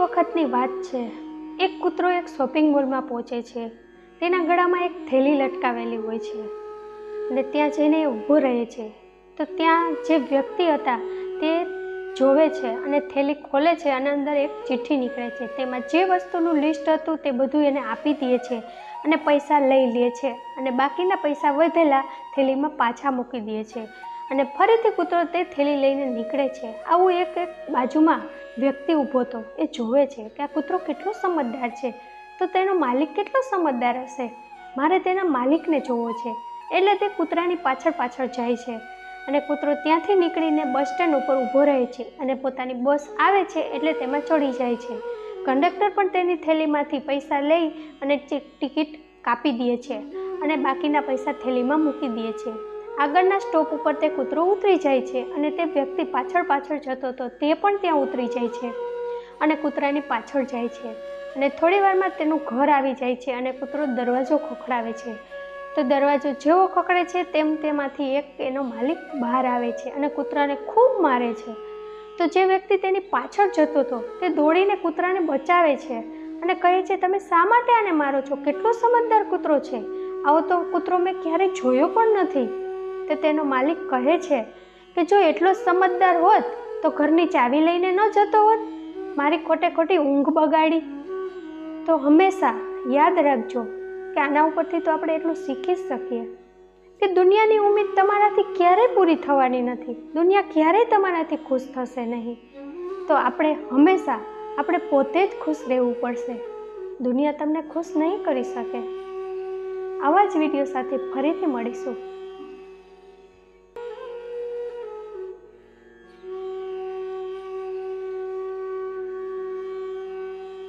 વખતની વાત છે। એક કૂતરો એક શોપિંગ મોલમાં પહોંચે છે। તેના ગળામાં એક થેલી લટકાવેલી હોય છે અને ત્યાં જઈને એ ઊભો રહે છે। તો ત્યાં જે વ્યક્તિ હતા તે જોવે છે અને થેલી ખોલે છે અને અંદર એક ચિઠ્ઠી નીકળે છે। તેમાં જે વસ્તુનું લિસ્ટ હતું તે બધું એને આપી દે છે અને પૈસા લઈ લે છે અને બાકીના પૈસા વધેલા થેલીમાં પાછા મૂકી દે છે અને ફરીથી કૂતરો તે થેલી લઈને નીકળે છે। આવું એક બાજુમાં વ્યક્તિ ઊભો હતો। એ જોવે છે કે આ કૂતરો કેટલો સમજદાર છે, તો તેનો માલિક કેટલો સમજદાર હશે, મારે તેના માલિકને જોવો છે। એટલે તે કૂતરાની પાછળ પાછળ જાય છે અને કૂતરો ત્યાંથી નીકળીને બસ સ્ટેન્ડ ઉપર ઊભો રહે છે અને પોતાની બસ આવે છે એટલે તેમાં ચડી જાય છે। કંડક્ટર પણ તેની થેલીમાંથી પૈસા લઈ અને ટિકિટ કાપી દે છે અને બાકીના પૈસા થેલીમાં મૂકી દે છે। આગળના સ્ટોપ ઉપર તે કૂતરો ઉતરી જાય છે અને તે વ્યક્તિ પાછળ પાછળ જતો હતો તે પણ ત્યાં ઉતરી જાય છે અને કૂતરાની પાછળ જાય છે અને થોડી વારમાં તેનું ઘર આવી જાય છે અને કૂતરો દરવાજો ખખડાવે છે। તો દરવાજો જેવો ખખડે છે તેમ તેમાંથી એક એનો માલિક બહાર આવે છે અને કૂતરાને ખૂબ મારે છે। તો જે વ્યક્તિ તેની પાછળ જતો હતો તે દોડીને કૂતરાને બચાવે છે અને કહે છે, તમે શા માટે આને મારો છો? કેટલો સમજદાર કૂતરો છે, આવો તો કૂતરો મેં ક્યારેય જોયો પણ નથી। તો તેનો માલિક કહે છે કે જો એટલો સમજદાર હોત તો ઘરની ચાવી લઈને ન જતો હોત, મારી ખોટે ખોટી ઊંઘ બગાડી। તો હંમેશા યાદ રાખજો કે આના ઉપરથી તો આપણે એટલું શીખી જ શકીએ કે દુનિયાની ઉમ્મીદ તમારાથી ક્યારેય પૂરી થવાની નથી, દુનિયા ક્યારેય તમારાથી ખુશ થશે નહીં। તો આપણે પોતે જ ખુશ રહેવું પડશે, દુનિયા તમને ખુશ નહીં કરી શકે। આવા જ વિડીયો સાથે ફરીથી મળીશું।